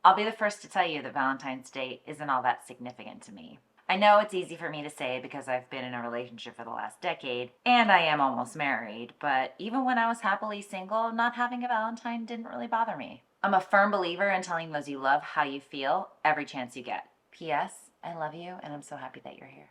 I'll be the first to tell you that Valentine's Day isn't all that significant to me. I know it's easy for me to say because I've been in a relationship for the last decade and I am almost married, but even when I was happily single, not having a Valentine didn't really bother me. I'm a firm believer in telling those you love how you feel every chance you get. P.S. I love you and I'm so happy that you're here.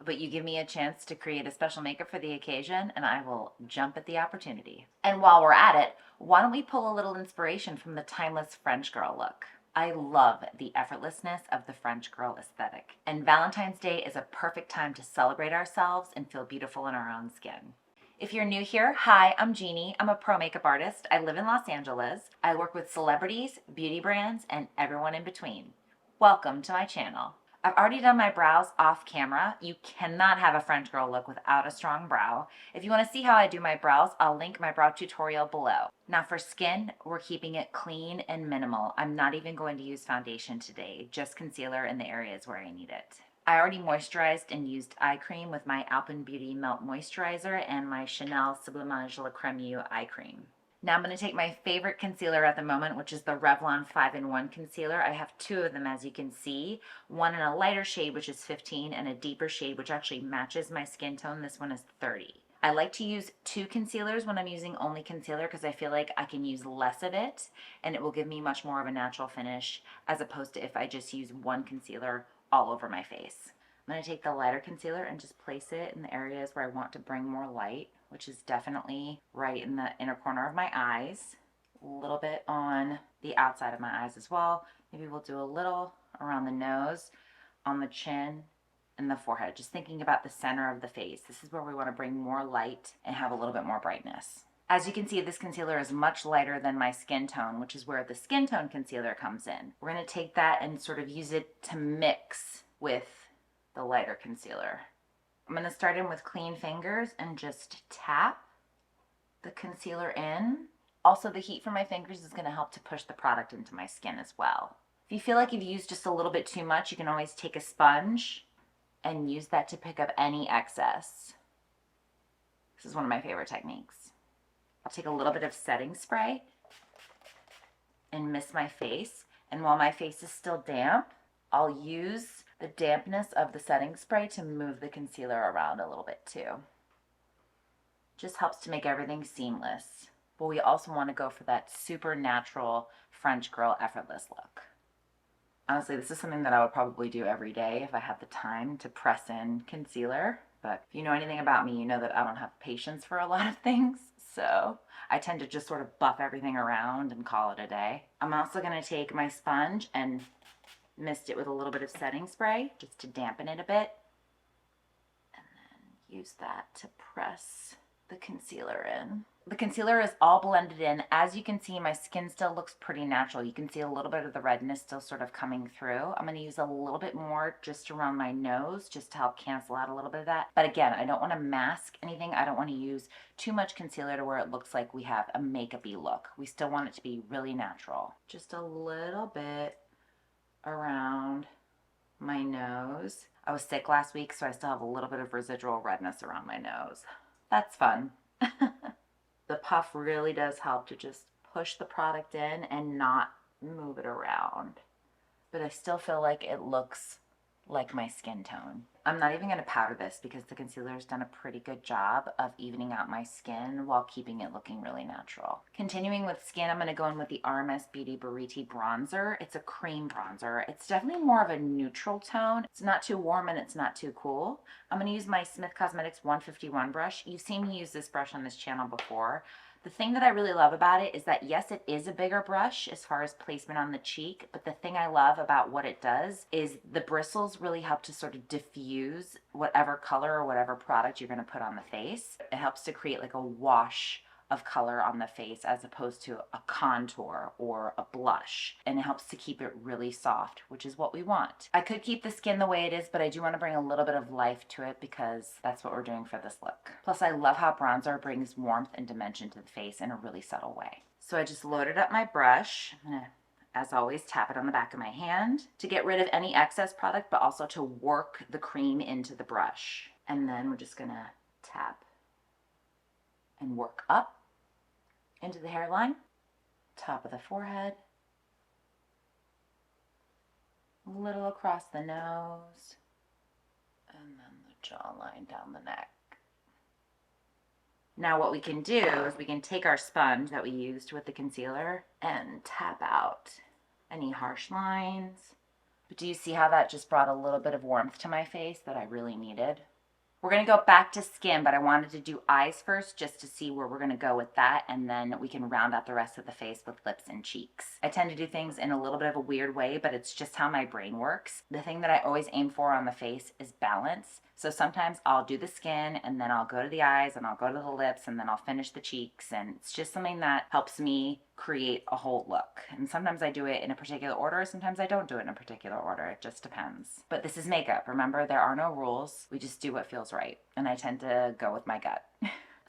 But you give me a chance to create a special makeup for the occasion and I will jump at the opportunity. And while we're at it, why don't we pull a little inspiration from the timeless French girl look? I love the effortlessness of the French girl aesthetic, and Valentine's Day is a perfect time to celebrate ourselves and feel beautiful in our own skin. If you're new here, hi, I'm Jeannie. I'm a pro makeup artist. I live in Los Angeles. I work with celebrities, beauty brands, and everyone in between. Welcome to my channel. I've already done my brows off camera. You cannot have a French girl look without a strong brow. If you want to see how I do my brows, I'll link my brow tutorial below. Now for skin, we're keeping it clean and minimal. I'm not even going to use foundation today, just concealer in the areas where I need it. I already moisturized and used eye cream with my Alpyn Beauty Melt Moisturizer and my Chanel Sublimage La Crème Yeux eye cream. Now I'm going to take my favorite concealer at the moment, which is the Revlon 5-in-1 concealer. I have two of them, as you can see. One in a lighter shade, which is 15, and a deeper shade, which actually matches my skin tone. This one is 30. I like to use two concealers when I'm using only concealer because I feel like I can use less of it and it will give me much more of a natural finish as opposed to if I just use one concealer all over my face. I'm going to take the lighter concealer and just place it in the areas where I want to bring more light, which is definitely right in the inner corner of my eyes, a little bit on the outside of my eyes as well. Maybe we'll do a little around the nose, on the chin, and the forehead, just thinking about the center of the face. This is where we want to bring more light and have a little bit more brightness. As you can see, this concealer is much lighter than my skin tone, which is where the skin tone concealer comes in. We're going to take that and sort of use it to mix with the lighter concealer. I'm going to start in with clean fingers and just tap the concealer in. Also, the heat from my fingers is going to help to push the product into my skin as well. If you feel like you've used just a little bit too much, you can always take a sponge and use that to pick up any excess. This is one of my favorite techniques. I'll take a little bit of setting spray and mist my face. And while my face is still damp, I'll use the dampness of the setting spray to move the concealer around a little bit too. Just helps to make everything seamless. But we also want to go for that super natural French girl effortless look. Honestly, this is something that I would probably do every day if I had the time to press in concealer. But if you know anything about me, you know that I don't have patience for a lot of things. So I tend to just sort of buff everything around and call it a day. I'm also going to take my sponge and mist it with a little bit of setting spray just to dampen it a bit. And then use that to press the concealer in. The concealer is all blended in. As you can see, my skin still looks pretty natural. You can see a little bit of the redness still sort of coming through. I'm going to use a little bit more just around my nose just to help cancel out a little bit of that. But again, I don't want to mask anything. I don't want to use too much concealer to where it looks like we have a makeup-y look. We still want it to be really natural. Just a little bit around my nose. I was sick last week, so I still have a little bit of residual redness around my nose. That's fun. The puff really does help to just push the product in and not move it around. But I still feel like it looks like my skin tone. I'm not even going to powder this because the concealer has done a pretty good job of evening out my skin while keeping it looking really natural. Continuing with skin, I'm going to go in with the RMS Beauty Buriti bronzer. It's a cream bronzer. It's definitely more of a neutral tone. It's not too warm and it's not too cool. I'm going to use my Smith Cosmetics 151 brush. You've seen me use this brush on this channel before. The thing that I really love about it is that yes, it is a bigger brush as far as placement on the cheek, but the thing I love about what it does is the bristles really help to sort of diffuse whatever color or whatever product you're going to put on the face. It helps to create like a wash of color on the face as opposed to a contour or a blush, and it helps to keep it really soft, which is what we want. I could keep the skin the way it is, but I do want to bring a little bit of life to it because that's what we're doing for this look. Plus I love how bronzer brings warmth and dimension to the face in a really subtle way. So I just loaded up my brush. I'm gonna, as always, tap it on the back of my hand to get rid of any excess product, but also to work the cream into the brush. And then we're just gonna tap and work up into the hairline, top of the forehead, a little across the nose, and then the jawline down the neck. Now what we can do is we can take our sponge that we used with the concealer and tap out any harsh lines. But do you see how that just brought a little bit of warmth to my face that I really needed? We're going to go back to skin, but I wanted to do eyes first just to see where we're going to go with that, and then we can round out the rest of the face with lips and cheeks. I tend to do things in a little bit of a weird way, but it's just how my brain works. The thing that I always aim for on the face is balance. So sometimes I'll do the skin, and then I'll go to the eyes, and I'll go to the lips, and then I'll finish the cheeks, and it's just something that helps me create a whole look. And sometimes I do it in a particular order, sometimes I don't do it in a particular order. It just depends. But this is makeup. Remember, there are no rules. We just do what feels right. And I tend to go with my gut.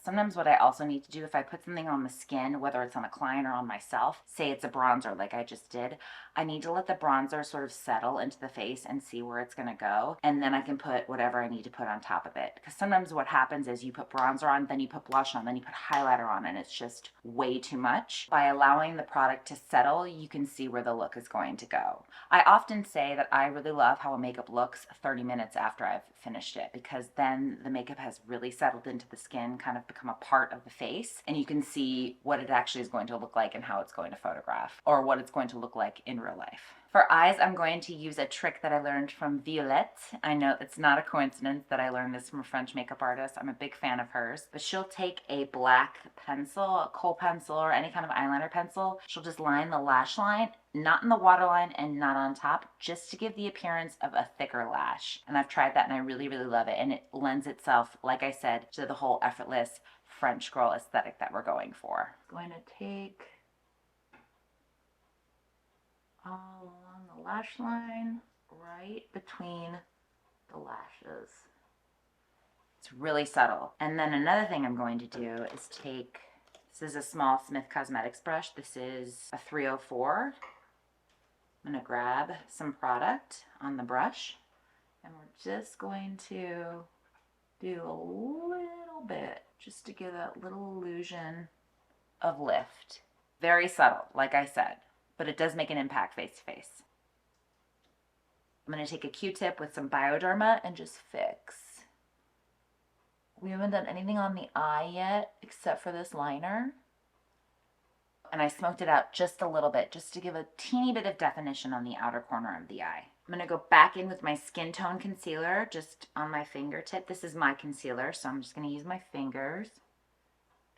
Sometimes what I also need to do, if I put something on the skin, whether it's on a client or on myself, say it's a bronzer like I just did, I need to let the bronzer sort of settle into the face and see where it's going to go. And then I can put whatever I need to put on top of it. Because sometimes what happens is you put bronzer on, then you put blush on, then you put highlighter on, and it's just way too much. By allowing the product to settle, you can see where the look is going to go. I often say that I really love how a makeup looks 30 minutes after I've finished it, because then the makeup has really settled into the skin, kind of become a part of the face, and you can see what it actually is going to look like and how it's going to photograph, or what it's going to look like in real life. For eyes, I'm going to use a trick that I learned from Violette. I know it's not a coincidence that I learned this from a French makeup artist. I'm a big fan of hers. But she'll take a black pencil, a Kohl pencil, or any kind of eyeliner pencil. She'll just line the lash line, not in the waterline and not on top, just to give the appearance of a thicker lash. And I've tried that and I really, really love it. And it lends itself, like I said, to the whole effortless French girl aesthetic that we're going for. I'm going to take all along the lash line, right between the lashes. It's really subtle. And then another thing I'm going to do is take, this is a small Smith Cosmetics brush. This is a 304. I'm going to grab some product on the brush, and we're just going to do a little bit just to give that little illusion of lift. Very subtle, like I said, but it does make an impact face to face. I'm going to take a Q-tip with some Bioderma and just fix. We haven't done anything on the eye yet except for this liner. And I smoked it out just a little bit, just to give a teeny bit of definition on the outer corner of the eye. I'm going to go back in with my skin tone concealer just on my fingertip. This is my concealer, so I'm just going to use my fingers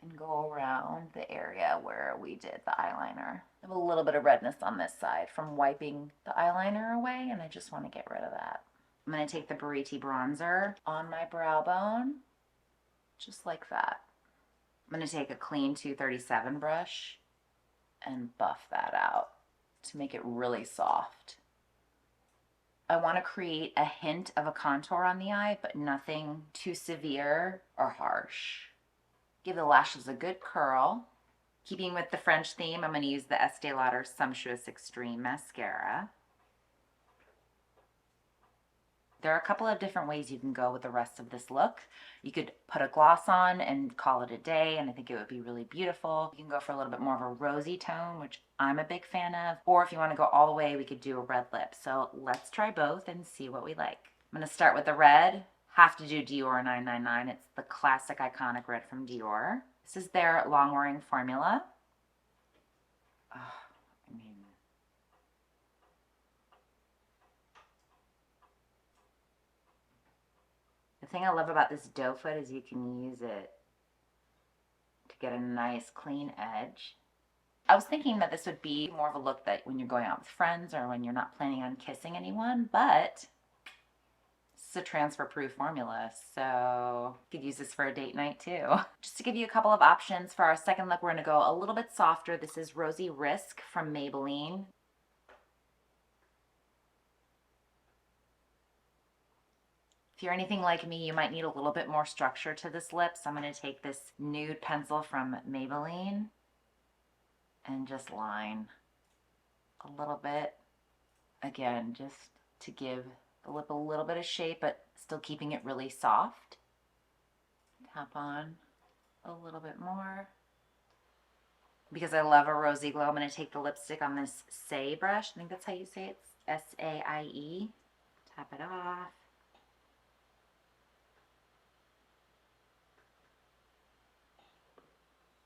and go around the area where we did the eyeliner. I have a little bit of redness on this side from wiping the eyeliner away, and I just want to get rid of that. I'm going to take the Buriti bronzer on my brow bone, just like that. I'm going to take a clean 237 brush and buff that out to make it really soft. I want to create a hint of a contour on the eye, but nothing too severe or harsh. Give the lashes a good curl. Keeping with the French theme, I'm going to use the Estée Lauder Sumptuous Extreme Mascara. There are a couple of different ways you can go with the rest of this look. You could put a gloss on and call it a day, and I think it would be really beautiful. You can go for a little bit more of a rosy tone, which I'm a big fan of. Or if you want to go all the way, we could do a red lip. So let's try both and see what we like. I'm going to start with the red. Have to do Dior 999. It's the classic iconic red from Dior. This is their long wearing formula. Oh, I mean, the thing I love about this doe foot is you can use it to get a nice clean edge. I was thinking that this would be more of a look that when you're going out with friends or when you're not planning on kissing anyone, but it's a transfer-proof formula, so you could use this for a date night too. Just to give you a couple of options for our second look, we're going to go a little bit softer. This is Rosy Risk from Maybelline. If you're anything like me, you might need a little bit more structure to this lip, so I'm going to take this nude pencil from Maybelline and just line a little bit. Again, just to give the lip a little bit of shape, but still keeping it really soft. Tap on a little bit more. because I love a rosy glow, I'm going to take the lipstick on this Saie brush. I think that's how you say it. S-A-I-E. Tap it off.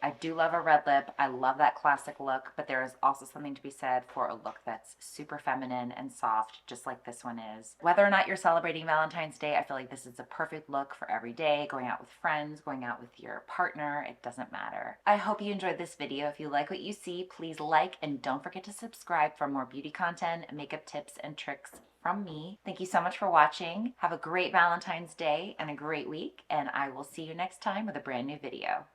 I do love a red lip. I love that classic look, but there is also something to be said for a look that's super feminine and soft, just like this one is. Whether or not you're celebrating Valentine's Day, I feel like this is a perfect look for every day, going out with friends, going out with your partner, it doesn't matter. I hope you enjoyed this video. If you like what you see, please like and don't forget to subscribe for more beauty content, makeup tips, and tricks from me. Thank you so much for watching. Have a great Valentine's Day and a great week, and I will see you next time with a brand new video.